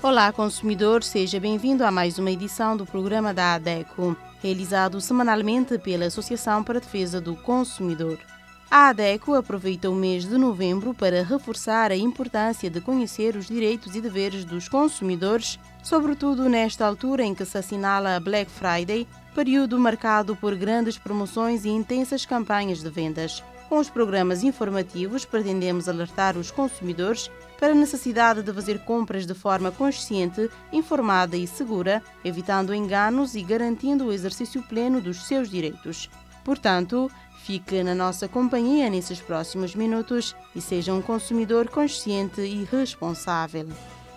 Olá, consumidor, seja bem-vindo a mais uma edição do programa da ADECO, realizado semanalmente pela Associação para a Defesa do Consumidor. A ADECO aproveita o mês de novembro para reforçar a importância de conhecer os direitos e deveres dos consumidores, sobretudo nesta altura em que se assinala a Black Friday, período marcado por grandes promoções e intensas campanhas de vendas. Com os programas informativos, pretendemos alertar os consumidores para a necessidade de fazer compras de forma consciente, informada e segura, evitando enganos e garantindo o exercício pleno dos seus direitos. Portanto, fique na nossa companhia nesses próximos minutos e seja um consumidor consciente e responsável.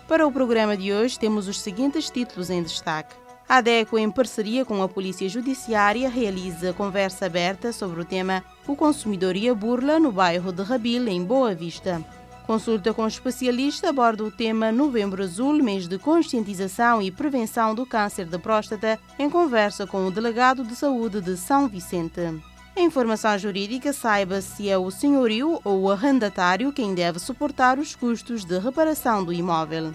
Para o programa de hoje, temos os seguintes títulos em destaque. A ADECO, em parceria com a Polícia Judiciária, realiza conversa aberta sobre o tema O Consumidor e a Burla no bairro de Rabil, em Boa Vista. Consulta com especialista aborda o tema Novembro Azul, mês de conscientização e prevenção do câncer de próstata, em conversa com o delegado de saúde de São Vicente. Em informação jurídica, saiba se é o senhorio ou o arrendatário quem deve suportar os custos de reparação do imóvel.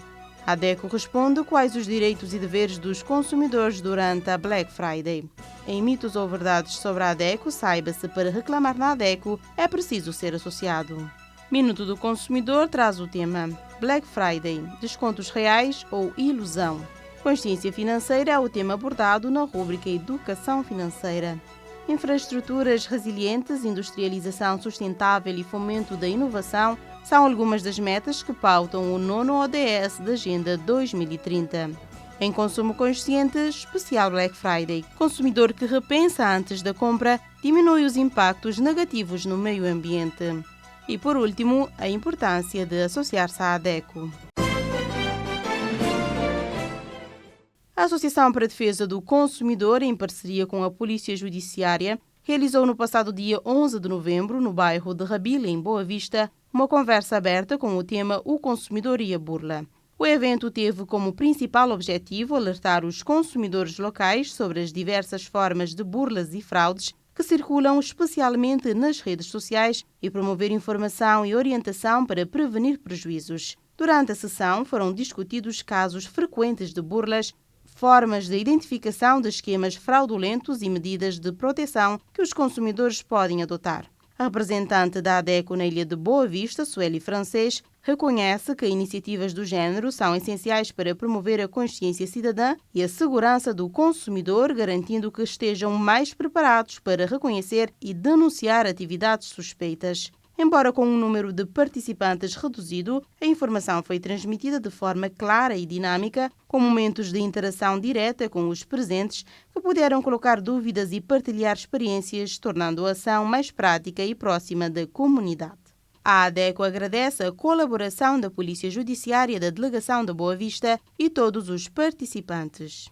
A ADECO responde quais os direitos e deveres dos consumidores durante a Black Friday. Em mitos ou verdades sobre a ADECO, saiba-se para reclamar na ADECO é preciso ser associado. Minuto do Consumidor traz o tema Black Friday, descontos reais ou ilusão. Consciência financeira é o tema abordado na rúbrica Educação Financeira. Infraestruturas resilientes, industrialização sustentável e fomento da inovação são algumas das metas que pautam o 9º ODS da Agenda 2030. Em consumo consciente, especial Black Friday. Consumidor que repensa antes da compra diminui os impactos negativos no meio ambiente. E, por último, a importância de associar-se à ADECO. A Associação para a Defesa do Consumidor, em parceria com a Polícia Judiciária, realizou no passado dia 11 de novembro, no bairro de Rabil, em Boa Vista, uma conversa aberta com o tema O Consumidor e a Burla. O evento teve como principal objetivo alertar os consumidores locais sobre as diversas formas de burlas e fraudes que circulam especialmente nas redes sociais e promover informação e orientação para prevenir prejuízos. Durante a sessão foram discutidos casos frequentes de burlas, formas de identificação de esquemas fraudulentos e medidas de proteção que os consumidores podem adotar. A representante da ADECO na Ilha de Boa Vista, Sueli Francês, reconhece que iniciativas do género são essenciais para promover a consciência cidadã e a segurança do consumidor, garantindo que estejam mais preparados para reconhecer e denunciar atividades suspeitas. Embora com um número de participantes reduzido, a informação foi transmitida de forma clara e dinâmica, com momentos de interação direta com os presentes que puderam colocar dúvidas e partilhar experiências, tornando a ação mais prática e próxima da comunidade. A ADECO agradece a colaboração da Polícia Judiciária da Delegação de Boa Vista e todos os participantes.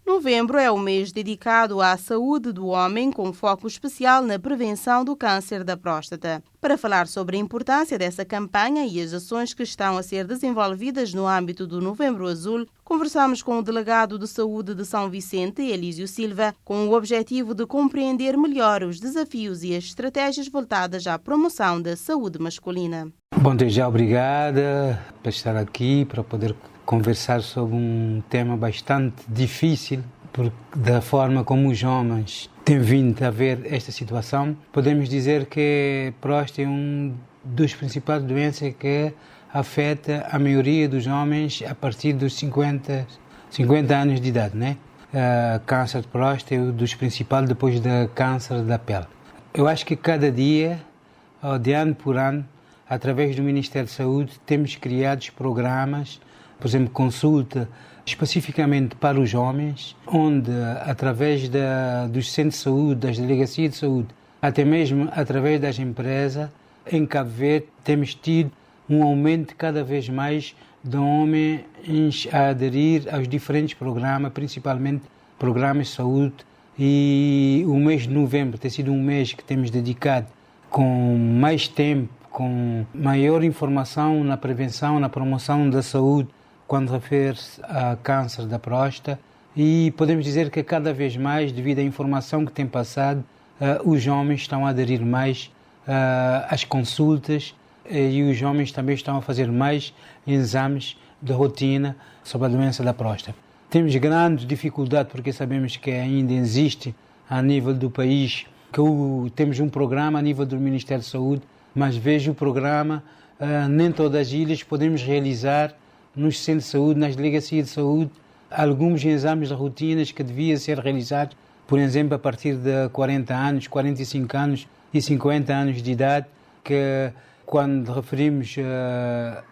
Novembro é o mês dedicado à saúde do homem, com foco especial na prevenção do câncer da próstata. Para falar sobre a importância dessa campanha e as ações que estão a ser desenvolvidas no âmbito do Novembro Azul, conversamos com o delegado de saúde de São Vicente, Elísio Silva, com o objetivo de compreender melhor os desafios e as estratégias voltadas à promoção da saúde masculina. Bom, desde já obrigada por estar aqui, para poder conversar sobre um tema bastante difícil, porque da forma como os homens têm vindo a ver esta situação, podemos dizer que a próstata é uma das principais doenças que afeta a maioria dos homens a partir dos 50 anos de idade, né? Câncer de próstata é um dos principais depois do câncer da pele. Eu acho que cada dia, de ano por ano, através do Ministério da Saúde, temos criado programas, por exemplo, consulta especificamente para os homens, onde, através dos centros de saúde, das delegacias de saúde, até mesmo através das empresas, em Cabo Verde, temos tido um aumento cada vez mais de homens a aderir aos diferentes programas, principalmente programas de saúde. E o mês de novembro tem sido um mês que temos dedicado com mais tempo, com maior informação na prevenção, na promoção da saúde, quando refere-se a câncer da próstata, e podemos dizer que cada vez mais, devido à informação que tem passado, os homens estão a aderir mais às consultas, e os homens também estão a fazer mais exames de rotina sobre a doença da próstata. Temos grande dificuldade porque sabemos que ainda existe a nível do país, que temos um programa a nível do Ministério da Saúde, mas vejo o programa, nem todas as ilhas podemos realizar nos centros de saúde, nas delegacias de saúde, alguns exames de rotinas que deviam ser realizados, por exemplo, a partir de 40 anos, 45 anos e 50 anos de idade, que quando referimos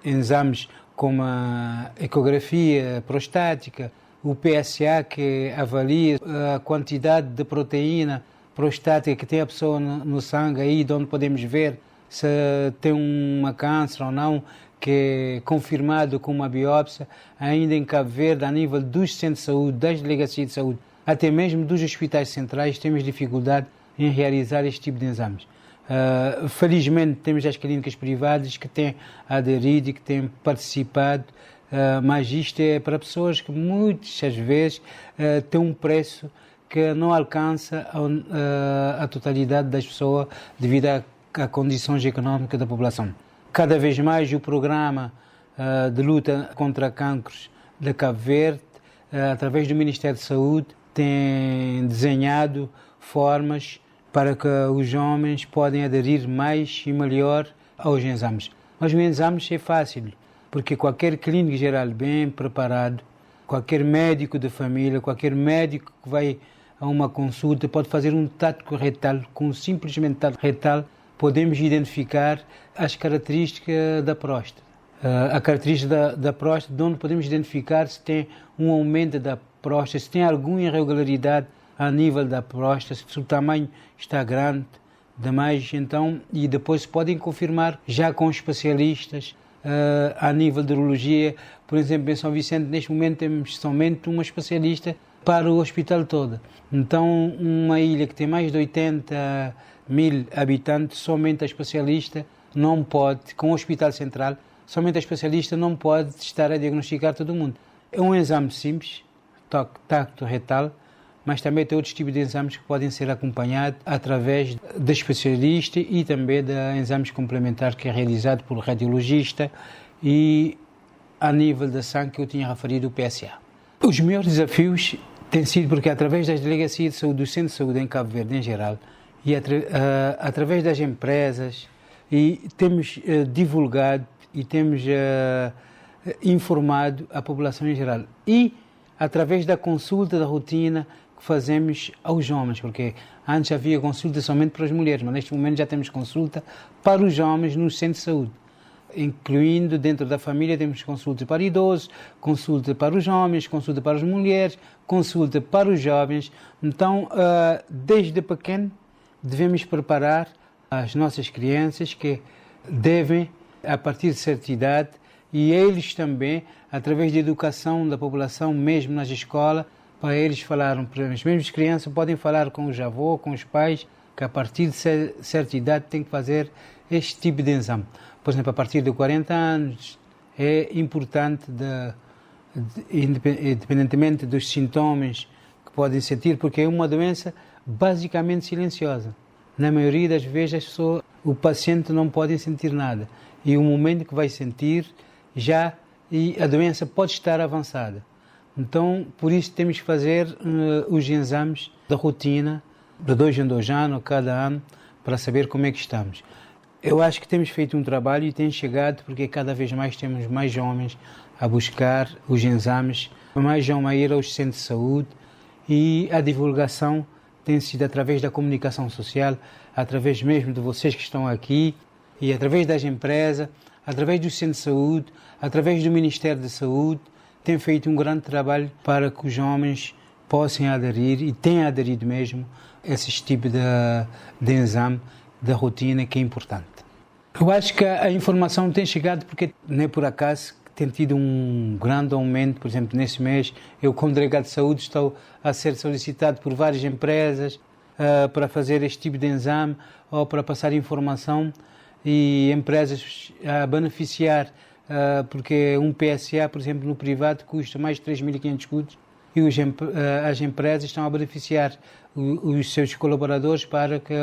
exames como a ecografia prostática, o PSA, que avalia a quantidade de proteína prostática que tem a pessoa no sangue, aí de onde podemos ver se tem uma câncer ou não, que é confirmado com uma biópsia, ainda em Cabo Verde, a nível dos centros de saúde, das delegacias de saúde, até mesmo dos hospitais centrais, temos dificuldade em realizar este tipo de exames. Felizmente temos as clínicas privadas que têm aderido e que têm participado, mas isto é para pessoas que muitas vezes têm um preço que não alcança a totalidade das pessoas devido a condições económicas da população. Cada vez mais o programa de luta contra cancros de Cabo Verde, através do Ministério da Saúde, tem desenhado formas para que os homens podem aderir mais e melhor aos exames. Mas os exames é fácil, porque qualquer clínico geral bem preparado, qualquer médico de família, qualquer médico que vai a uma consulta pode fazer um tato retal, com simplesmente tato retal podemos identificar as características da próstata. A característica da próstata, de onde podemos identificar se tem um aumento da próstata, se tem alguma irregularidade a nível da próstata, se o tamanho está grande demais, então, e depois podem confirmar já com especialistas a nível de urologia. Por exemplo, em São Vicente, neste momento temos somente uma especialista para o hospital todo. Então, uma ilha que tem mais de 80 mil habitantes, somente a especialista não pode, com o hospital central, somente a especialista não pode estar a diagnosticar todo mundo. É um exame simples, tacto retal, mas também tem outros tipos de exames que podem ser acompanhados através de especialista e também de exames complementares que é realizado por radiologista e a nível da sangue que eu tinha referido, o PSA. Os maiores desafios têm sido porque através das delegacias de saúde, do centro de saúde em Cabo Verde em geral, e através das empresas, e temos divulgado e temos informado a população em geral. E através da consulta da rotina que fazemos aos homens, porque antes havia consulta somente para as mulheres, mas neste momento já temos consulta para os homens no centro de saúde, incluindo dentro da família temos consulta para idosos, consulta para os homens, consulta para as mulheres, consulta para os jovens. Então, desde pequeno, devemos preparar as nossas crianças que devem, a partir de certa idade, e eles também, através da educação da população, mesmo nas escolas, para eles falarem, as mesmas crianças podem falar com os avós, com os pais, que a partir de certa idade têm que fazer este tipo de exame. Por exemplo, a partir de 40 anos é importante, independentemente dos sintomas que podem sentir, porque é uma doença basicamente silenciosa. Na maioria das vezes o paciente não pode sentir nada e o momento que vai sentir e a doença pode estar avançada. Então, por isso temos que fazer os exames da rotina de 2 em 2 anos, cada ano, para saber como é que estamos. Eu acho que temos feito um trabalho e tem chegado porque cada vez mais temos mais homens a buscar os exames, mais homens a ir aos centros de saúde e a divulgação tem sido através da comunicação social, através mesmo de vocês que estão aqui e através das empresas, através do centro de saúde, através do Ministério da Saúde, tem feito um grande trabalho para que os homens possam aderir e têm aderido mesmo a esses tipos de exame, da rotina, que é importante. Eu acho que a informação tem chegado porque não é por acaso que tem tido um grande aumento. Por exemplo, nesse mês, eu como delegado de saúde estou a ser solicitado por várias empresas para fazer este tipo de exame ou para passar informação e empresas a beneficiar, porque um PSA, por exemplo, no privado custa mais de 3.500 escudos e as empresas estão a beneficiar os seus colaboradores para que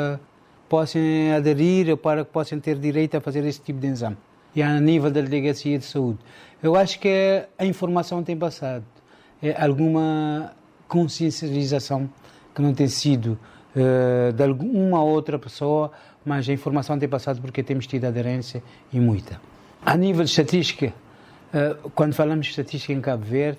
possam aderir ou para que possam ter direito a fazer esse tipo de exame. E a nível da Delegacia de Saúde. Eu acho que a informação tem passado. Alguma consciencialização que não tem sido de alguma outra pessoa, mas a informação tem passado porque temos tido aderência e muita. A nível de estatística, quando falamos de estatística em Cabo Verde,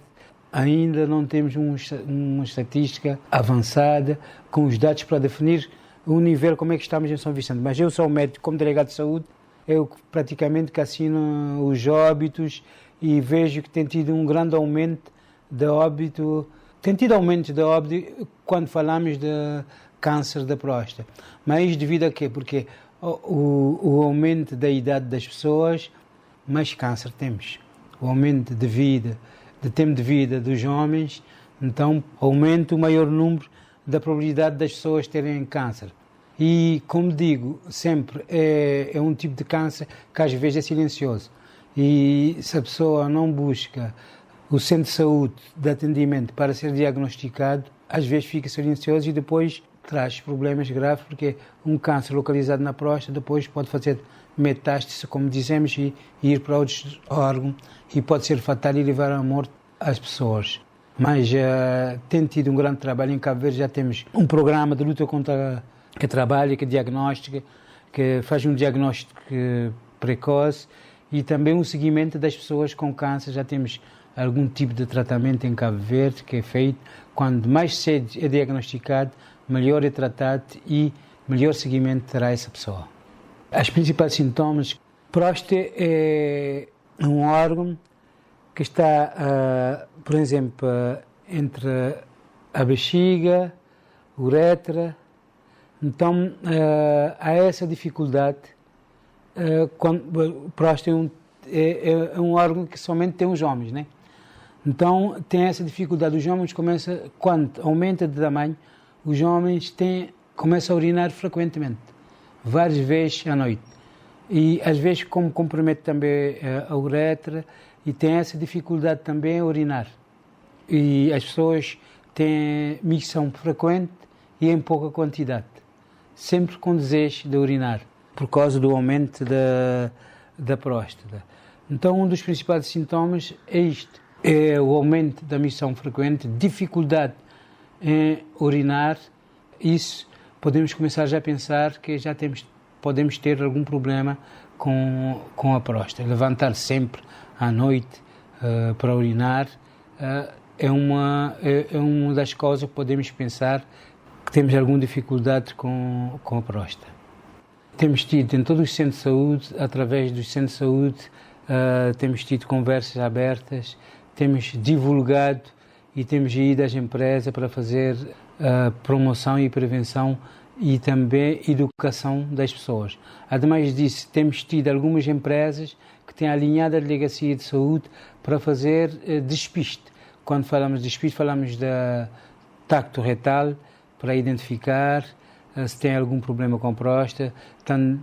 ainda não temos uma estatística avançada com os dados para definir o nível, como é que estamos em São Vicente. Mas eu sou médico, como delegado de saúde, eu praticamente que assino os óbitos e vejo que tem tido um grande aumento de óbito. Tem tido aumento de óbito quando falamos de câncer da próstata. Mas devido a quê? Porque o aumento da idade das pessoas, mais câncer temos. O aumento de vida, de tempo de vida dos homens, então aumenta o maior número da probabilidade das pessoas terem câncer. E, como digo, sempre é um tipo de câncer que às vezes é silencioso. E se a pessoa não busca o centro de saúde de atendimento para ser diagnosticado, às vezes fica silencioso e depois traz problemas graves, porque um câncer localizado na próstata depois pode fazer metástase, como dizemos, e ir para outros órgãos e pode ser fatal e levar à morte as pessoas. Mas tem tido um grande trabalho em Cabo Verde, já temos um programa de luta contra que trabalha, que diagnostica, que faz um diagnóstico precoce e também um seguimento das pessoas com câncer. Já temos algum tipo de tratamento em Cabo Verde que é feito. Quando mais cedo é diagnosticado, melhor é tratado e melhor seguimento terá essa pessoa. Os principais sintomas: próstata é um órgão que está, por exemplo, entre a bexiga, a uretra. Então, há essa dificuldade. Quando próstata é um órgão que somente tem os homens, né? Então, tem essa dificuldade. Os homens quando aumenta de tamanho, os homens começam a urinar frequentemente, várias vezes à noite. E, às vezes, como compromete também a uretra, e tem essa dificuldade também a urinar. E as pessoas têm micção frequente e em pouca quantidade, sempre com desejo de urinar, por causa do aumento da próstata. Então, um dos principais sintomas é isto: é o aumento da micção frequente, dificuldade em urinar. Isso podemos começar já a pensar que podemos ter algum problema com a próstata. Levantar sempre à noite para urinar é uma das causas que podemos pensar que temos alguma dificuldade com a próstata. Temos tido em todos os centros de saúde, através dos centros de saúde, temos tido conversas abertas, temos divulgado e temos ido às empresas para fazer promoção e prevenção e também educação das pessoas. Ademais disso, temos tido algumas empresas que têm alinhado a Delegacia de Saúde para fazer despiste. Quando falamos de despiste, falamos da tacto retal, para identificar se tem algum problema com a próstata.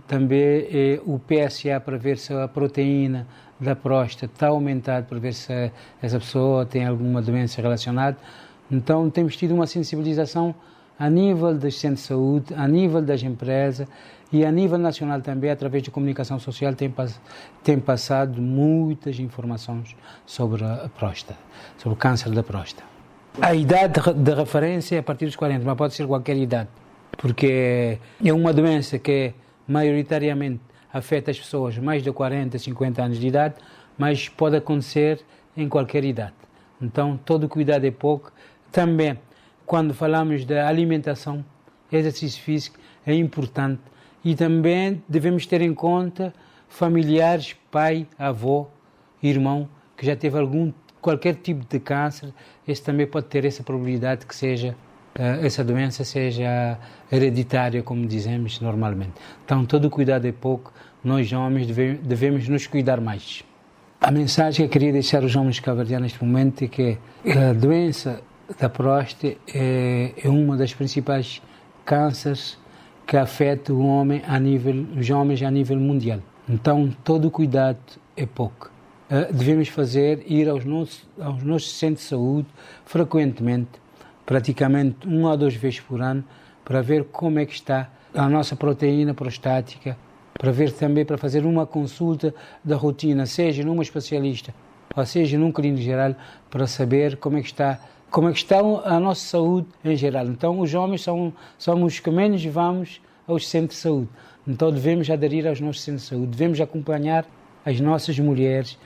Também o PSA, para ver se a proteína da próstata está aumentada, para ver se essa pessoa tem alguma doença relacionada. Então, temos tido uma sensibilização a nível dos centros de saúde, a nível das empresas e a nível nacional também, através de comunicação social, tem passado muitas informações sobre a próstata, sobre o câncer da próstata. A idade de referência é a partir dos 40, mas pode ser qualquer idade, porque é uma doença que maioritariamente afeta as pessoas mais de 40, 50 anos de idade, mas pode acontecer em qualquer idade. Então, todo cuidado é pouco. Também, quando falamos da alimentação, exercício físico é importante e também devemos ter em conta familiares, pai, avô, irmão, que já teve qualquer tipo de câncer. Esse também pode ter essa probabilidade que essa doença seja hereditária, como dizemos normalmente. Então, todo cuidado é pouco. Nós, homens, devemos nos cuidar mais. A mensagem que eu queria deixar aos homens cabo-verdianos neste momento é que a doença da próstata é uma das principais cânceres que afeta os homens a nível mundial. Então, todo cuidado é pouco. Devemos ir aos nossos centros de saúde frequentemente, praticamente 1 ou 2 vezes por ano, para ver como é que está a nossa proteína prostática, para ver também, para fazer uma consulta da rotina, seja numa especialista, ou seja num clínico geral, para saber como é que está a nossa saúde em geral. Então, os homens somos os que menos vamos aos centros de saúde. Então, devemos aderir aos nossos centros de saúde, devemos acompanhar as nossas mulheres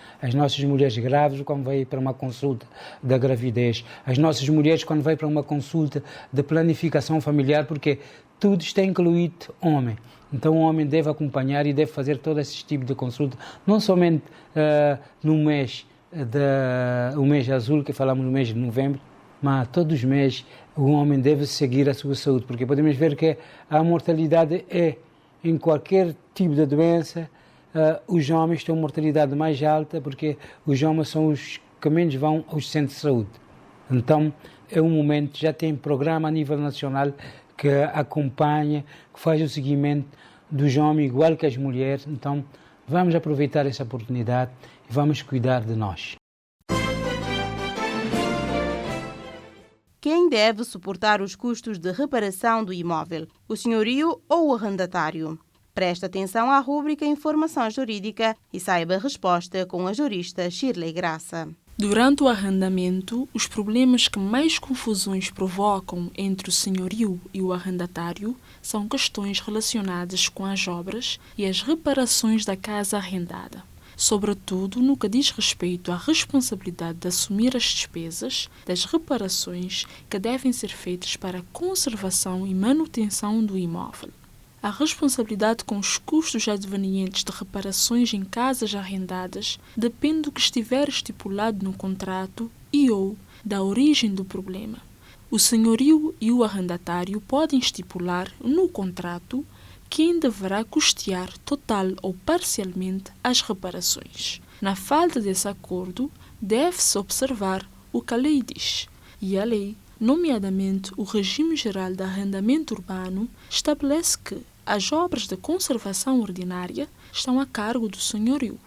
grávidas quando vêm para uma consulta da gravidez, as nossas mulheres quando vêm para uma consulta de planificação familiar, porque tudo está incluído homem. Então, o homem deve acompanhar e deve fazer todo esse tipo de consulta, não somente no mês o mês azul, que falamos no mês de novembro, mas todos os meses o homem deve seguir a sua saúde, porque podemos ver que a mortalidade em qualquer tipo de doença, os homens têm uma mortalidade mais alta, porque os homens são os que menos vão aos centros de saúde. Então, é um momento, já tem programa a nível nacional que acompanha, que faz o seguimento dos homens, igual que as mulheres. Então, vamos aproveitar essa oportunidade e vamos cuidar de nós. Quem deve suportar os custos de reparação do imóvel? O senhorio ou o arrendatário? Preste atenção à rúbrica Informação Jurídica e saiba a resposta com a jurista Shirley Graça. Durante o arrendamento, os problemas que mais confusões provocam entre o senhorio e o arrendatário são questões relacionadas com as obras e as reparações da casa arrendada, sobretudo no que diz respeito à responsabilidade de assumir as despesas das reparações que devem ser feitas para a conservação e manutenção do imóvel. A responsabilidade com os custos advenientes de reparações em casas arrendadas depende do que estiver estipulado no contrato ou da origem do problema. O senhorio e o arrendatário podem estipular no contrato quem deverá custear total ou parcialmente as reparações. Na falta desse acordo, deve-se observar o que a lei diz. E a lei, nomeadamente o Regime Geral de Arrendamento Urbano, estabelece que as obras de conservação ordinária estão a cargo do senhorio.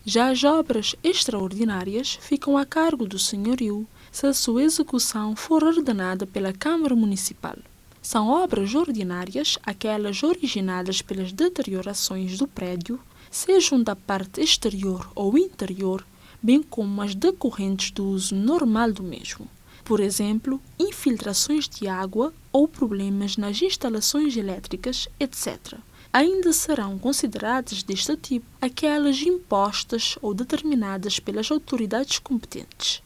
Já as obras extraordinárias ficam a cargo do senhorio se a sua execução for ordenada pela Câmara Municipal. São obras ordinárias aquelas originadas pelas deteriorações do prédio, sejam da parte exterior ou interior, bem como as decorrentes do uso normal do mesmo. Por exemplo, infiltrações de água ou problemas nas instalações elétricas, etc. Ainda serão consideradas deste tipo aquelas impostas ou determinadas pelas autoridades competentes.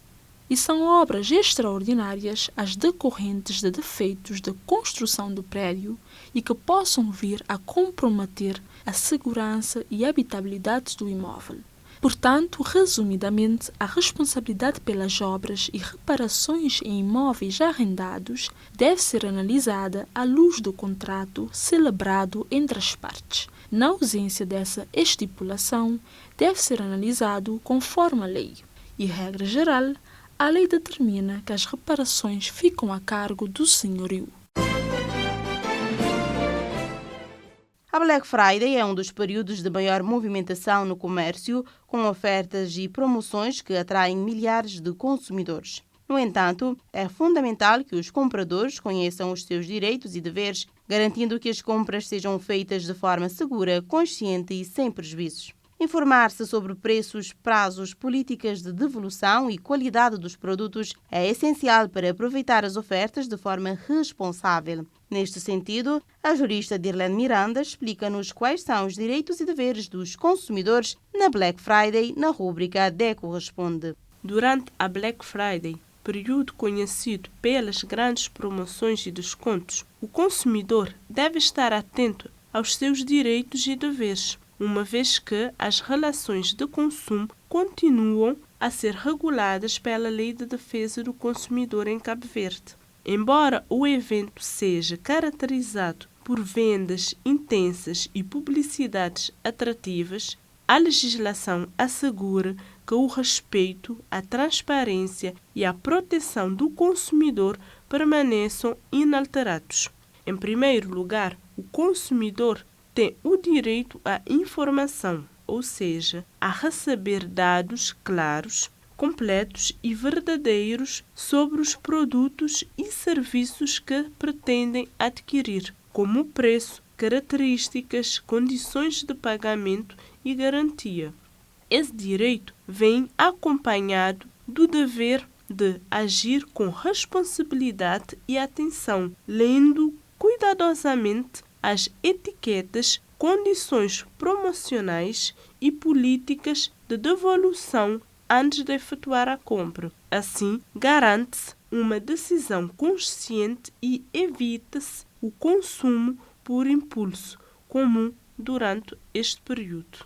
E são obras extraordinárias as decorrentes de defeitos de construção do prédio e que possam vir a comprometer a segurança e habitabilidade do imóvel. Portanto, resumidamente, a responsabilidade pelas obras e reparações em imóveis arrendados deve ser analisada à luz do contrato celebrado entre as partes. Na ausência dessa estipulação, deve ser analisado conforme a lei. E, regra geral, a lei determina que as reparações ficam a cargo do senhorio. A Black Friday é um dos períodos de maior movimentação no comércio, com ofertas e promoções que atraem milhares de consumidores. No entanto, é fundamental que os compradores conheçam os seus direitos e deveres, garantindo que as compras sejam feitas de forma segura, consciente e sem prejuízos. Informar-se sobre preços, prazos, políticas de devolução e qualidade dos produtos é essencial para aproveitar as ofertas de forma responsável. Neste sentido, a jurista Dirlene Miranda explica-nos quais são os direitos e deveres dos consumidores na Black Friday, na rúbrica DECO Responde. Durante a Black Friday, período conhecido pelas grandes promoções e descontos, o consumidor deve estar atento aos seus direitos e deveres, uma vez que as relações de consumo continuam a ser reguladas pela Lei de Defesa do Consumidor em Cabo Verde. Embora o evento seja caracterizado por vendas intensas e publicidades atrativas, a legislação assegura que o respeito, a transparência e a proteção do consumidor permaneçam inalterados. Em primeiro lugar, o consumidor tem o direito à informação, ou seja, a receber dados claros, completos e verdadeiros sobre os produtos e serviços que pretendem adquirir, como o preço, características, condições de pagamento e garantia. Esse direito vem acompanhado do dever de agir com responsabilidade e atenção, lendo cuidadosamente as etiquetas, condições promocionais e políticas de devolução antes de efetuar a compra. Assim, garante-se uma decisão consciente e evita-se o consumo por impulso comum durante este período.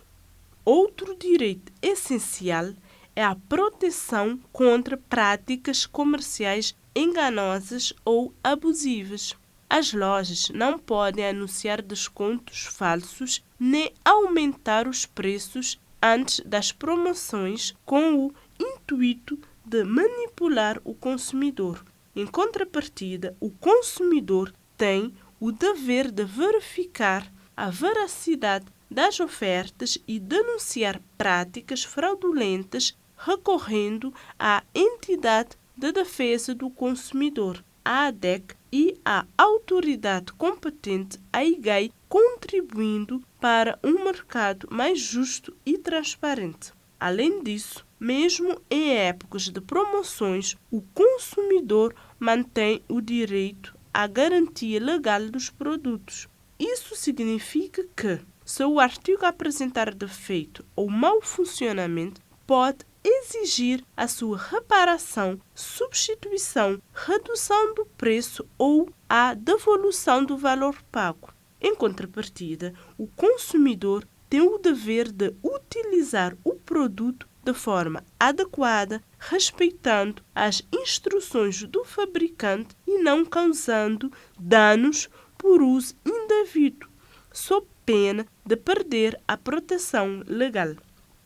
Outro direito essencial é a proteção contra práticas comerciais enganosas ou abusivas. As lojas não podem anunciar descontos falsos nem aumentar os preços antes das promoções com o intuito de manipular o consumidor. Em contrapartida, o consumidor tem o dever de verificar a veracidade das ofertas e denunciar práticas fraudulentas recorrendo à entidade de defesa do consumidor, a ADEC, e à autoridade competente, a IGAI, contribuindo para um mercado mais justo e transparente. Além disso, mesmo em épocas de promoções, o consumidor mantém o direito à garantia legal dos produtos. Isso significa que, se o artigo apresentar defeito ou mau funcionamento, pode exigir a sua reparação, substituição, redução do preço ou a devolução do valor pago. Em contrapartida, o consumidor tem o dever de utilizar o produto de forma adequada, respeitando as instruções do fabricante e não causando danos por uso indevido, sob pena de perder a proteção legal.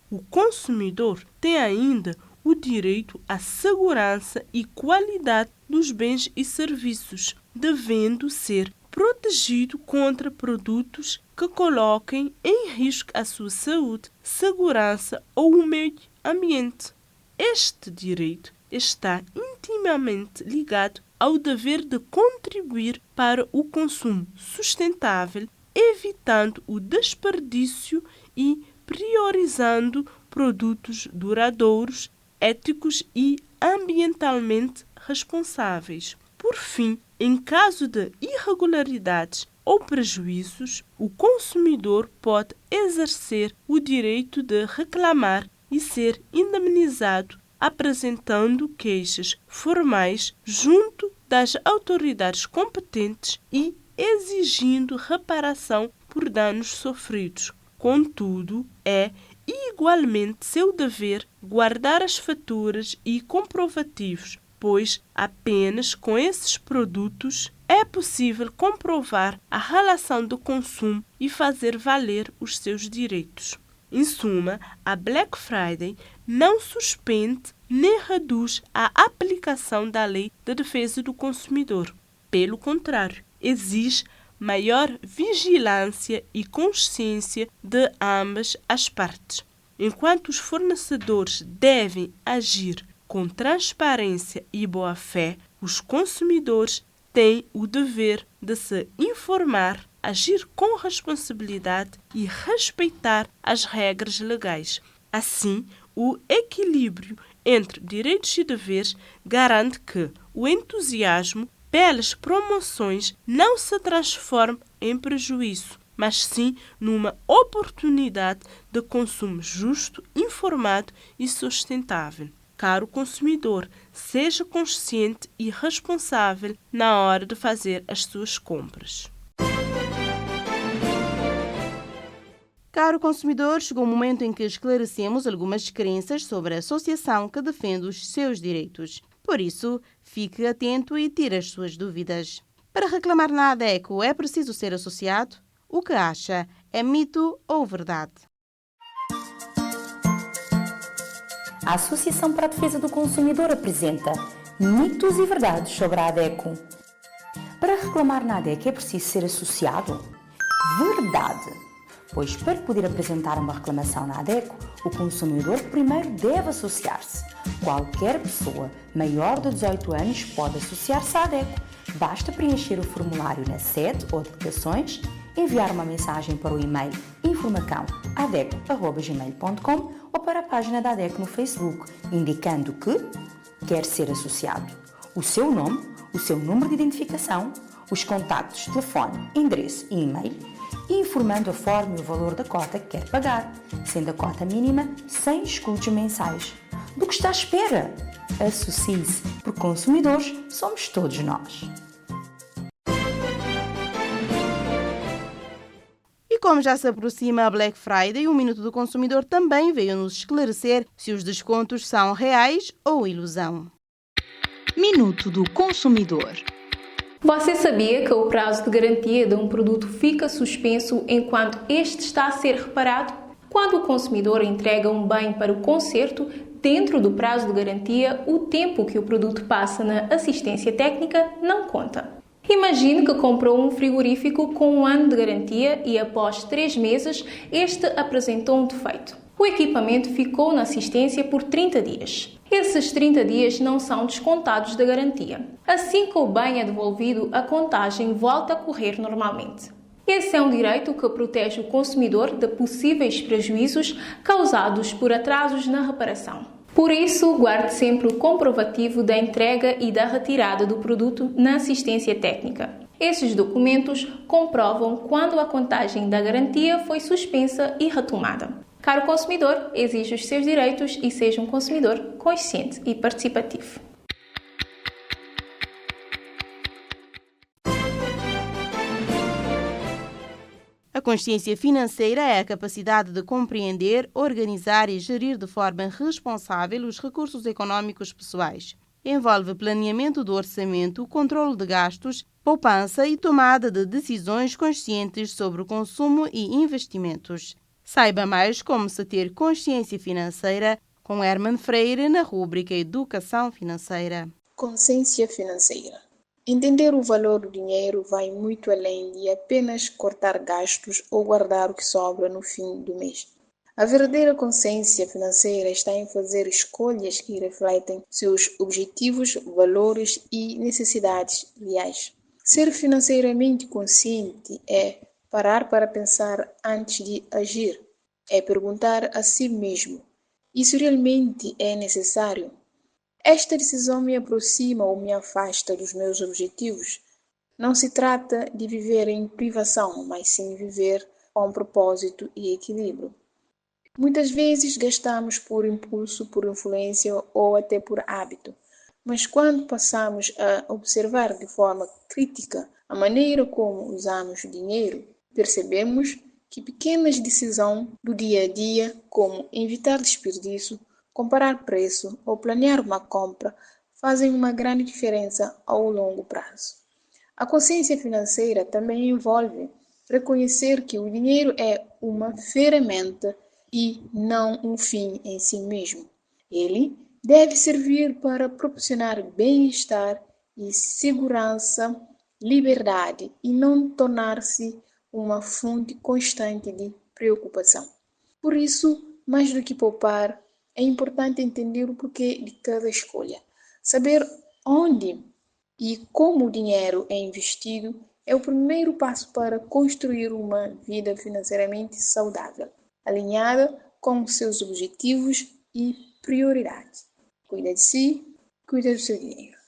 O consumidor tem ainda o direito à segurança e qualidade dos bens e serviços, devendo ser protegido contra produtos que coloquem em risco a sua saúde, segurança ou o meio ambiente. Este direito está intimamente ligado ao dever de contribuir para o consumo sustentável, evitando o desperdício e priorizando produtos duradouros, éticos e ambientalmente responsáveis. Por fim, em caso de irregularidades ou prejuízos, o consumidor pode exercer o direito de reclamar e ser indemnizado, apresentando queixas formais junto das autoridades competentes e exigindo reparação por danos sofridos. Contudo, é igualmente seu dever guardar as faturas e comprovativos, pois apenas com esses produtos é possível comprovar a relação de consumo e fazer valer os seus direitos. Em suma, a Black Friday não suspende nem reduz a aplicação da Lei de Defesa do Consumidor. Pelo contrário, exige maior vigilância e consciência de ambas as partes. Enquanto os fornecedores devem agir com transparência e boa-fé, os consumidores têm o dever de se informar, agir com responsabilidade e respeitar as regras legais. Assim, o equilíbrio entre direitos e deveres garante que o entusiasmo pelas promoções não se transforme em prejuízo, mas sim numa oportunidade de consumo justo, informado e sustentável. Caro consumidor, seja consciente e responsável na hora de fazer as suas compras. Caro consumidor, chegou o momento em que esclarecemos algumas crenças sobre a associação que defende os seus direitos. Por isso, fique atento e tire as suas dúvidas. Para reclamar na ADECO é preciso ser associado? O que acha? É mito ou verdade? A Associação para a Defesa do Consumidor apresenta mitos e verdades sobre a ADECO. Para reclamar na ADECO é preciso ser associado? Verdade! Pois para poder apresentar uma reclamação na ADECO, o consumidor primeiro deve associar-se. Qualquer pessoa maior de 18 anos pode associar-se à ADECO. Basta preencher o formulário na sede ou delegações enviar uma mensagem para o e-mail informacão@adeco@gmail.com ou para a página da ADECO no Facebook, indicando que quer ser associado. O seu nome, o seu número de identificação, os contactos, telefone, endereço e e-mail, e informando a forma e o valor da cota que quer pagar, sendo a cota mínima 100 escudos mensais. Do que está à espera? Associe-se, porque consumidores somos todos nós. E como já se aproxima a Black Friday, o Minuto do Consumidor também veio nos esclarecer se os descontos são reais ou ilusão. Minuto do Consumidor. Você sabia que o prazo de garantia de um produto fica suspenso enquanto este está a ser reparado? Quando o consumidor entrega um bem para o conserto, dentro do prazo de garantia, o tempo que o produto passa na assistência técnica não conta. Imagine que comprou um frigorífico com 1 ano de garantia e após 3 meses este apresentou um defeito. O equipamento ficou na assistência por 30 dias. Esses 30 dias não são descontados da garantia. Assim que o bem é devolvido, a contagem volta a correr normalmente. Esse é um direito que protege o consumidor de possíveis prejuízos causados por atrasos na reparação. Por isso, guarde sempre o comprovativo da entrega e da retirada do produto na assistência técnica. Esses documentos comprovam quando a contagem da garantia foi suspensa e retomada. Caro consumidor, exija os seus direitos e seja um consumidor consciente e participativo. A consciência financeira é a capacidade de compreender, organizar e gerir de forma responsável os recursos econômicos pessoais. Envolve planeamento do orçamento, controle de gastos, poupança e tomada de decisões conscientes sobre o consumo e investimentos. Saiba mais como se ter consciência financeira com Herman Freire na rúbrica Educação Financeira. Consciência financeira. Entender o valor do dinheiro vai muito além de apenas cortar gastos ou guardar o que sobra no fim do mês. A verdadeira consciência financeira está em fazer escolhas que refletem seus objetivos, valores e necessidades reais. Ser financeiramente consciente é parar para pensar antes de agir. É perguntar a si mesmo: isso realmente é necessário? Esta decisão me aproxima ou me afasta dos meus objetivos? Não se trata de viver em privação, mas sim viver com propósito e equilíbrio. Muitas vezes gastamos por impulso, por influência ou até por hábito. Mas quando passamos a observar de forma crítica a maneira como usamos o dinheiro, percebemos que pequenas decisões do dia a dia, como evitar desperdício, comparar preço ou planear uma compra, fazem uma grande diferença ao longo prazo. A consciência financeira também envolve reconhecer que o dinheiro é uma ferramenta e não um fim em si mesmo. Ele deve servir para proporcionar bem-estar e segurança, liberdade e não tornar-se uma fonte constante de preocupação. Por isso, mais do que poupar, é importante entender o porquê de cada escolha. Saber onde e como o dinheiro é investido é o primeiro passo para construir uma vida financeiramente saudável, alinhada com seus objetivos e prioridades. Cuida de si, cuida do seu dinheiro.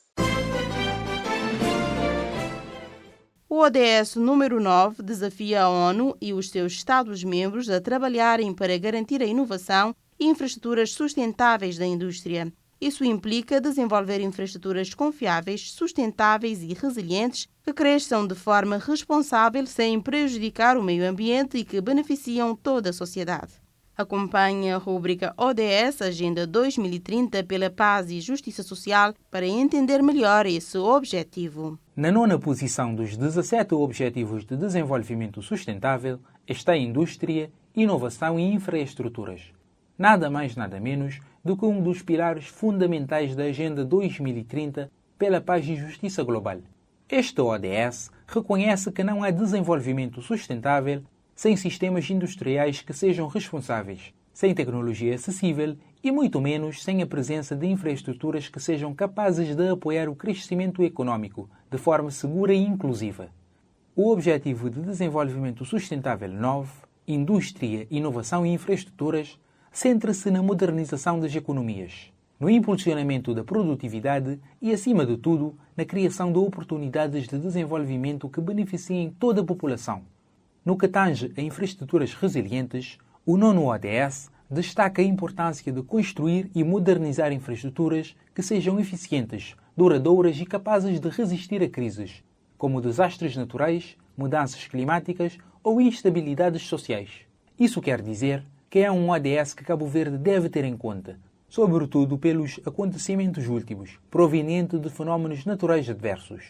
O ODS número 9 desafia a ONU e os seus Estados-membros a trabalharem para garantir a inovação e infraestruturas sustentáveis da indústria. Isso implica desenvolver infraestruturas confiáveis, sustentáveis e resilientes que cresçam de forma responsável sem prejudicar o meio ambiente e que beneficiam toda a sociedade. Acompanhe a rúbrica ODS Agenda 2030 pela Paz e Justiça Social para entender melhor esse objetivo. Na 9ª posição dos 17 Objetivos de Desenvolvimento Sustentável está a Indústria, Inovação e Infraestruturas. Nada mais nada menos do que um dos pilares fundamentais da Agenda 2030 pela Paz e Justiça Global. Este ODS reconhece que não há desenvolvimento sustentável sem sistemas industriais que sejam responsáveis, sem tecnologia acessível e muito menos sem a presença de infraestruturas que sejam capazes de apoiar o crescimento econômico de forma segura e inclusiva. o Objetivo de Desenvolvimento Sustentável 9, Indústria, Inovação e Infraestruturas, centra-se na modernização das economias, no impulsionamento da produtividade e, acima de tudo, na criação de oportunidades de desenvolvimento que beneficiem toda a população. No que tange a infraestruturas resilientes, o 9º ODS destaca a importância de construir e modernizar infraestruturas que sejam eficientes, duradouras e capazes de resistir a crises, como desastres naturais, mudanças climáticas ou instabilidades sociais. Isso quer dizer que é um ODS que Cabo Verde deve ter em conta, sobretudo pelos acontecimentos últimos, provenientes de fenómenos naturais adversos.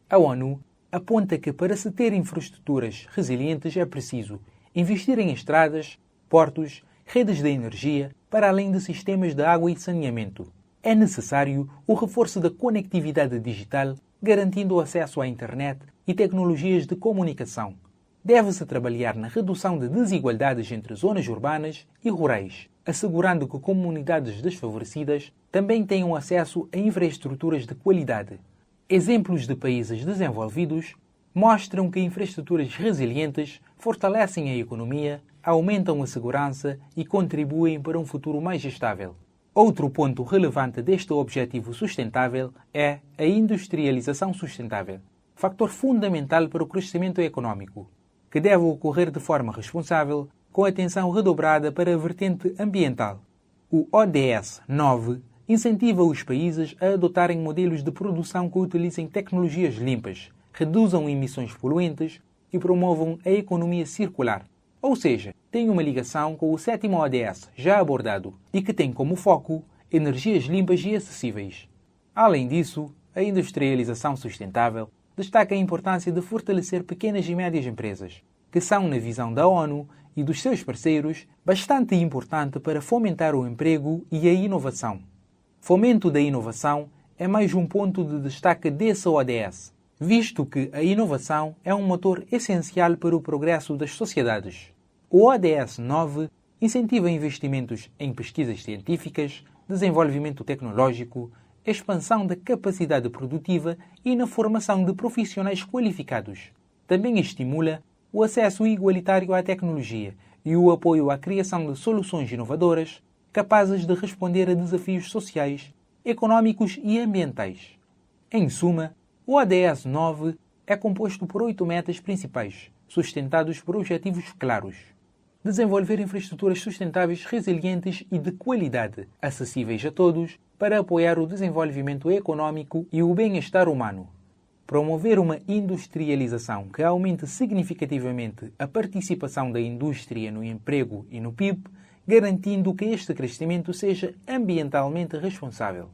A ONU aponta que para se ter infraestruturas resilientes é preciso investir em estradas, portos, redes de energia, para além de sistemas de água e saneamento. É necessário o reforço da conectividade digital, garantindo o acesso à internet e tecnologias de comunicação. Deve-se trabalhar na redução de desigualdades entre zonas urbanas e rurais, assegurando que comunidades desfavorecidas também tenham acesso a infraestruturas de qualidade. Exemplos de países desenvolvidos mostram que infraestruturas resilientes fortalecem a economia, aumentam a segurança e contribuem para um futuro mais estável. Outro ponto relevante deste objetivo sustentável é a industrialização sustentável, fator fundamental para o crescimento econômico, que deve ocorrer de forma responsável, com atenção redobrada para a vertente ambiental. O ODS 9 incentiva os países a adotarem modelos de produção que utilizem tecnologias limpas, reduzam emissões poluentes e promovam a economia circular. Ou seja, tem uma ligação com o 7º ODS já abordado e que tem como foco energias limpas e acessíveis. Além disso, a industrialização sustentável destaca a importância de fortalecer pequenas e médias empresas, que são, na visão da ONU e dos seus parceiros, bastante importante para fomentar o emprego e a inovação. Fomento da inovação é mais um ponto de destaque desse ODS, visto que a inovação é um motor essencial para o progresso das sociedades. O ODS 9 incentiva investimentos em pesquisas científicas, desenvolvimento tecnológico, expansão da capacidade produtiva e na formação de profissionais qualificados. Também estimula o acesso igualitário à tecnologia e o apoio à criação de soluções inovadoras capazes de responder a desafios sociais, econômicos e ambientais. Em suma, o ODS 9 é composto por 8 metas principais, sustentados por objetivos claros. Desenvolver infraestruturas sustentáveis, resilientes e de qualidade, acessíveis a todos, para apoiar o desenvolvimento econômico e o bem-estar humano. Promover uma industrialização que aumente significativamente a participação da indústria no emprego e no PIB, garantindo que este crescimento seja ambientalmente responsável.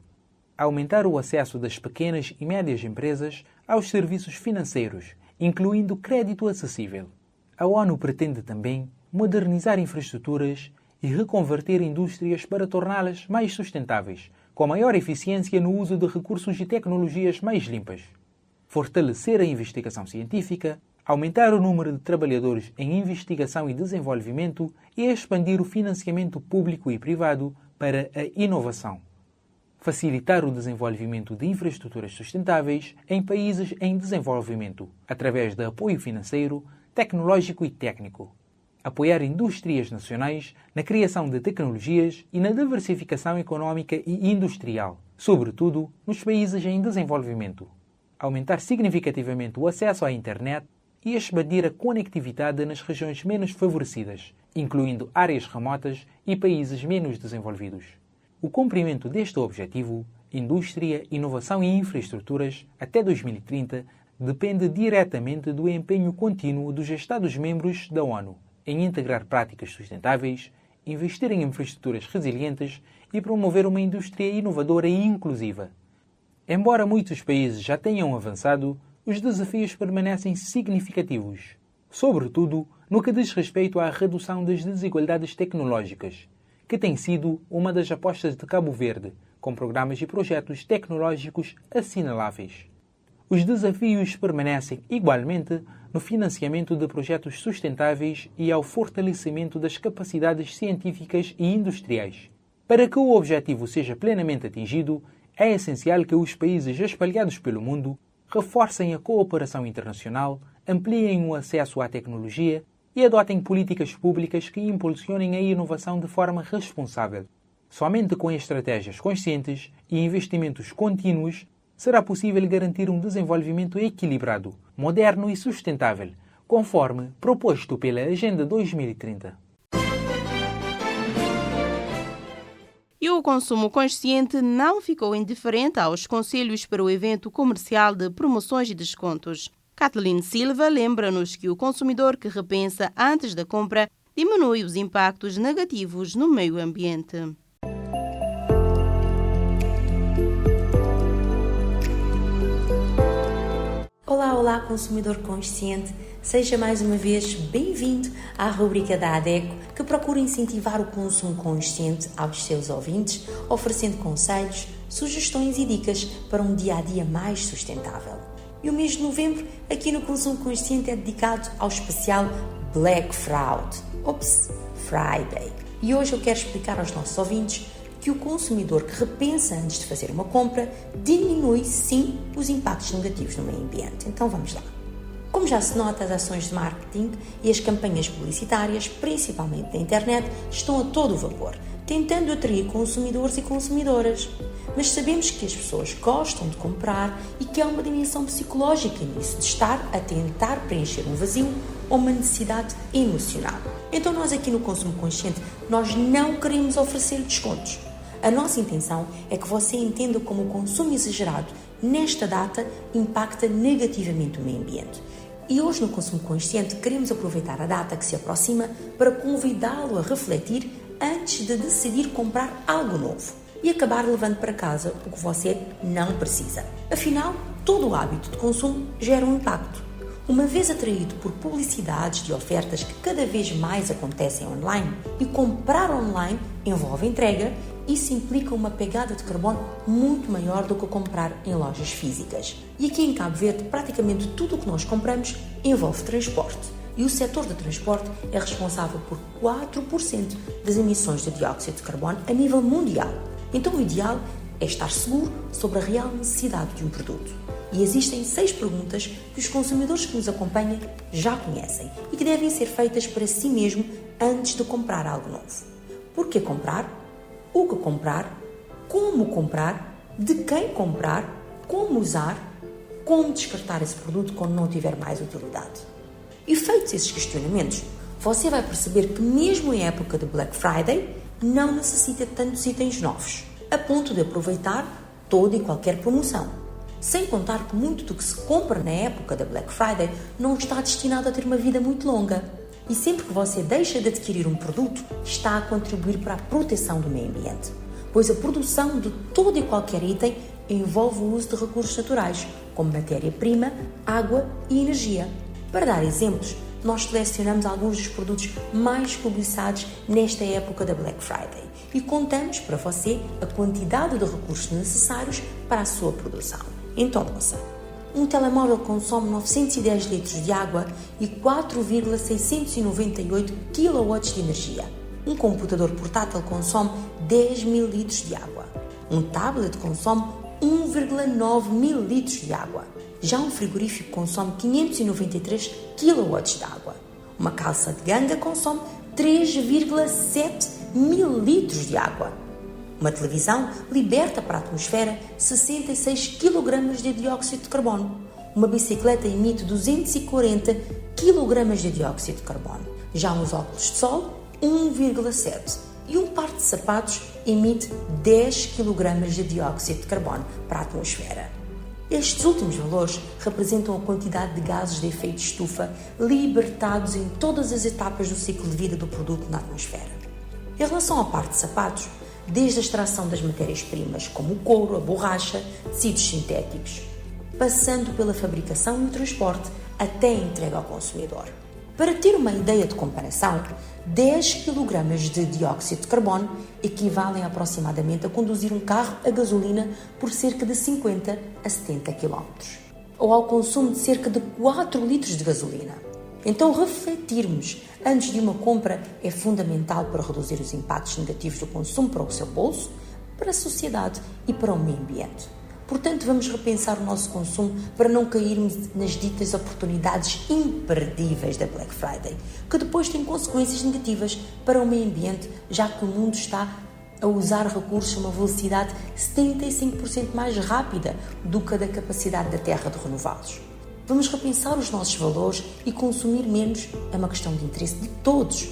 Aumentar o acesso das pequenas e médias empresas aos serviços financeiros, incluindo crédito acessível. A ONU pretende também modernizar infraestruturas e reconverter indústrias para torná-las mais sustentáveis, com maior eficiência no uso de recursos e tecnologias mais limpas. Fortalecer a investigação científica, aumentar o número de trabalhadores em investigação e desenvolvimento e expandir o financiamento público e privado para a inovação. Facilitar o desenvolvimento de infraestruturas sustentáveis em países em desenvolvimento, através de apoio financeiro, tecnológico e técnico. Apoiar indústrias nacionais na criação de tecnologias e na diversificação econômica e industrial, sobretudo nos países em desenvolvimento. Aumentar significativamente o acesso à internet e expandir a conectividade nas regiões menos favorecidas, incluindo áreas remotas e países menos desenvolvidos. O cumprimento deste objetivo, indústria, inovação e infraestruturas, até 2030, depende diretamente do empenho contínuo dos Estados-membros da ONU em integrar práticas sustentáveis, investir em infraestruturas resilientes e promover uma indústria inovadora e inclusiva. Embora muitos países já tenham avançado, os desafios permanecem significativos, sobretudo no que diz respeito à redução das desigualdades tecnológicas, que tem sido uma das apostas de Cabo Verde, com programas e projetos tecnológicos assinaláveis. Os desafios permanecem igualmente no financiamento de projetos sustentáveis e ao fortalecimento das capacidades científicas e industriais. Para que o objetivo seja plenamente atingido, é essencial que os países espalhados pelo mundo reforcem a cooperação internacional ampliem o acesso à tecnologia e adotem políticas públicas que impulsionem a inovação de forma responsável. Somente com estratégias conscientes e investimentos contínuos será possível garantir um desenvolvimento equilibrado, moderno e sustentável, conforme proposto pela Agenda 2030. E o consumo consciente não ficou indiferente aos conselhos para o evento comercial de promoções e descontos. Kathleen Silva lembra-nos que o consumidor que repensa antes da compra diminui os impactos negativos no meio ambiente. Olá, consumidor consciente! Seja mais uma vez bem-vindo à rubrica da ADECO, que procura incentivar o consumo consciente aos seus ouvintes, oferecendo conselhos, sugestões e dicas para um dia-a-dia mais sustentável. E o mês de novembro, aqui no Consumo Consciente, é dedicado ao especial Black Friday. E hoje eu quero explicar aos nossos ouvintes que o consumidor que repensa antes de fazer uma compra diminui, sim, os impactos negativos no meio ambiente. Então vamos lá. Como já se nota, as ações de marketing e as campanhas publicitárias, principalmente na internet, estão a todo vapor, tentando atrair consumidores e consumidoras. Mas sabemos que as pessoas gostam de comprar e que há uma dimensão psicológica nisso, de estar a tentar preencher um vazio ou uma necessidade emocional. Então nós aqui no Consumo Consciente, nós não queremos oferecer descontos. A nossa intenção é que você entenda como o consumo exagerado nesta data impacta negativamente o meio ambiente. E hoje no Consumo Consciente queremos aproveitar a data que se aproxima para convidá-lo a refletir antes de decidir comprar algo novo e acabar levando para casa o que você não precisa. Afinal, todo o hábito de consumo gera um impacto. Uma vez atraído por publicidades de ofertas que cada vez mais acontecem online, e comprar online envolve entrega, isso implica uma pegada de carbono muito maior do que comprar em lojas físicas. E aqui em Cabo Verde, praticamente tudo o que nós compramos envolve transporte. E o setor de transporte é responsável por 4% das emissões de dióxido de carbono a nível mundial. Então o ideal é estar seguro sobre a real necessidade de um produto. E existem 6 perguntas que os consumidores que nos acompanham já conhecem e que devem ser feitas para si mesmo antes de comprar algo novo. Por que comprar? O que comprar? Como comprar? De quem comprar? Como usar? Como descartar esse produto quando não tiver mais utilidade? E feitos esses questionamentos, você vai perceber que mesmo em época de Black Friday, não necessita de tantos itens novos, a ponto de aproveitar toda e qualquer promoção. Sem contar que muito do que se compra na época da Black Friday não está destinado a ter uma vida muito longa. E sempre que você deixa de adquirir um produto, está a contribuir para a proteção do meio ambiente, pois a produção de todo e qualquer item envolve o uso de recursos naturais, como matéria-prima, água e energia. Para dar exemplos, nós selecionamos alguns dos produtos mais cobiçados nesta época da Black Friday e contamos para você a quantidade de recursos necessários para a sua produção. Então, moça, um telemóvel consome 910 litros de água e 4,698 kW de energia. Um computador portátil consome 10.000 litros de água. Um tablet consome 1,9 mil litros de água. Já um frigorífico consome 593 kW de água. Uma calça de ganga consome 3,7 mil litros de água. Uma televisão liberta para a atmosfera 66 kg de dióxido de carbono. Uma bicicleta emite 240 kg de dióxido de carbono. Já uns óculos de sol, 1,7. E um par de sapatos emite 10 kg de dióxido de carbono para a atmosfera. Estes últimos valores representam a quantidade de gases de efeito de estufa libertados em todas as etapas do ciclo de vida do produto na atmosfera. Em relação à parte de sapatos, desde a extração das matérias-primas, como o couro, a borracha, tecidos sintéticos, passando pela fabricação e o transporte até a entrega ao consumidor. Para ter uma ideia de comparação, 10 kg de dióxido de carbono equivalem aproximadamente a conduzir um carro a gasolina por cerca de 50 a 70 km, ou ao consumo de cerca de 4 litros de gasolina. Então, refletirmos antes de uma compra é fundamental para reduzir os impactos negativos do consumo para o seu bolso, para a sociedade e para o meio ambiente. Portanto, vamos repensar o nosso consumo para não cairmos nas ditas oportunidades imperdíveis da Black Friday, que depois têm consequências negativas para o meio ambiente, já que o mundo está a usar recursos a uma velocidade 75% mais rápida do que a da capacidade da Terra de renová-los. Vamos repensar os nossos valores e consumir menos é uma questão de interesse de todos.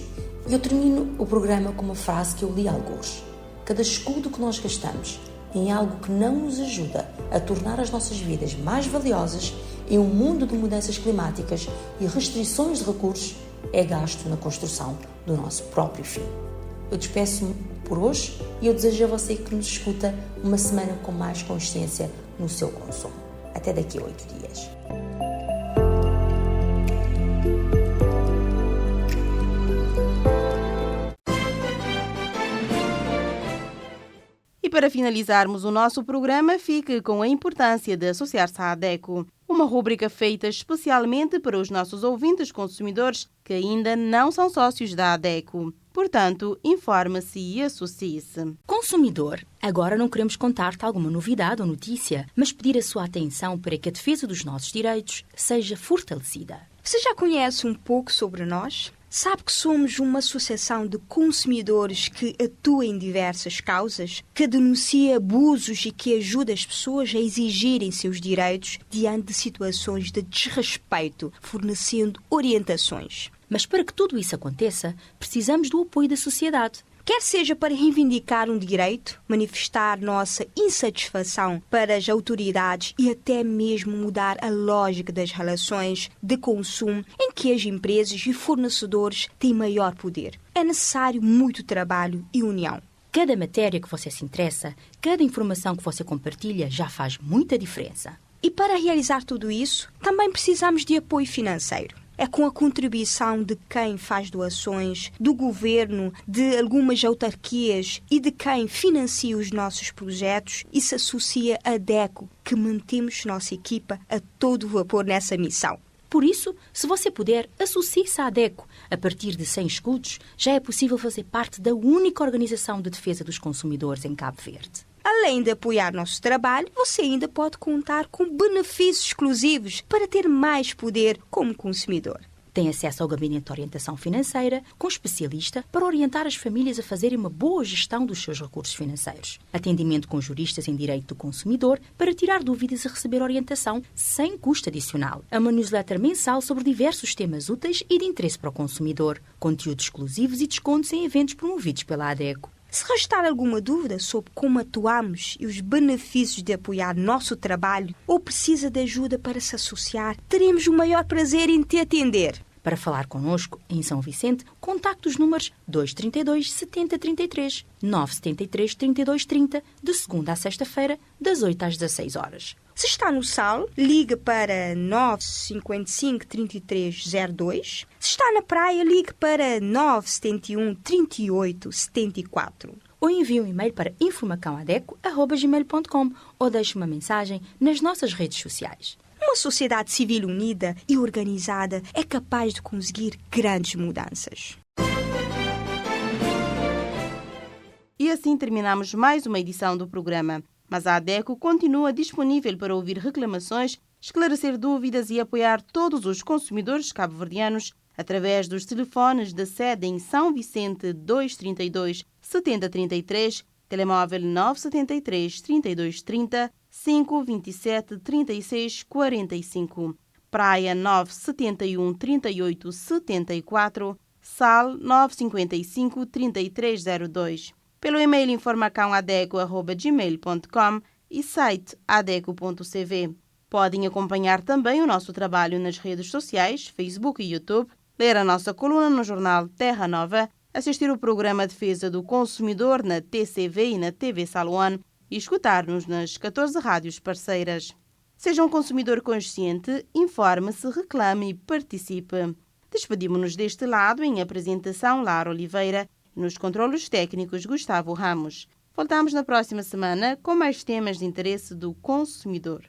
Eu termino o programa com uma frase que eu li alguns. Cada escudo que nós gastamos em algo que não nos ajuda a tornar as nossas vidas mais valiosas em um mundo de mudanças climáticas e restrições de recursos é gasto na construção do nosso próprio fim. Eu despeço-me por hoje e eu desejo a você que nos escuta uma semana com mais consciência no seu consumo. Até daqui a 8 dias. E para finalizarmos o nosso programa, fique com a importância de associar-se à ADECO, uma rúbrica feita especialmente para os nossos ouvintes consumidores que ainda não são sócios da ADECO. Portanto, informe-se e associe-se. Consumidor, agora não queremos contar-te alguma novidade ou notícia, mas pedir a sua atenção para que a defesa dos nossos direitos seja fortalecida. Você já conhece um pouco sobre nós? Sabe que somos uma associação de consumidores que atua em diversas causas, que denuncia abusos e que ajuda as pessoas a exigirem seus direitos diante de situações de desrespeito, fornecendo orientações. Mas para que tudo isso aconteça, precisamos do apoio da sociedade. Quer seja para reivindicar um direito, manifestar nossa insatisfação para as autoridades e até mesmo mudar a lógica das relações de consumo em que as empresas e fornecedores têm maior poder. É necessário muito trabalho e união. Cada matéria que você se interessa, cada informação que você compartilha já faz muita diferença. E para realizar tudo isso, também precisamos de apoio financeiro. É com a contribuição de quem faz doações, do governo, de algumas autarquias e de quem financia os nossos projetos e se associa à ADECO que mantemos nossa equipa a todo vapor nessa missão. Por isso, se você puder, associe-se à ADECO. A partir de 100 escudos, já é possível fazer parte da única organização de defesa dos consumidores em Cabo Verde. Além de apoiar nosso trabalho, você ainda pode contar com benefícios exclusivos para ter mais poder como consumidor. Tem acesso ao gabinete de orientação financeira, com especialista para orientar as famílias a fazerem uma boa gestão dos seus recursos financeiros. Atendimento com juristas em direito do consumidor para tirar dúvidas e receber orientação sem custo adicional. Uma newsletter mensal sobre diversos temas úteis e de interesse para o consumidor. Conteúdos exclusivos e descontos em eventos promovidos pela ADECO. Se restar alguma dúvida sobre como atuamos e os benefícios de apoiar nosso trabalho ou precisa de ajuda para se associar, teremos o maior prazer em te atender. Para falar connosco, em São Vicente, contacte os números 232 7033, 973 3230, de segunda a sexta-feira, das 8 às 16 horas. Se está no Sal, ligue para 955 3302. Se está na praia, ligue para 971 38 74. Ou envie um e-mail para informacãoadeco@gmail.com ou deixe uma mensagem nas nossas redes sociais. Uma sociedade civil unida e organizada é capaz de conseguir grandes mudanças. E assim terminamos mais uma edição do programa. Mas a ADECO continua disponível para ouvir reclamações, esclarecer dúvidas e apoiar todos os consumidores cabo-verdianos através dos telefones da sede em São Vicente 232 7033, telemóvel 973 3230, 527 36 45, Praia 971 38 74, Sal 955 3302. Pelo e-mail informacãoadeco@gmail.com e site adeco.cv. Podem acompanhar também o nosso trabalho nas redes sociais, Facebook e YouTube, ler a nossa coluna no jornal Terra Nova, assistir o programa Defesa do Consumidor na TCV e na TV Saluan e escutar-nos nas 14 rádios parceiras. Seja um consumidor consciente, informe-se, reclame e participe. Despedimos-nos deste lado em apresentação Lara Oliveira, nos controlos técnicos Gustavo Ramos. Voltamos na próxima semana com mais temas de interesse do consumidor.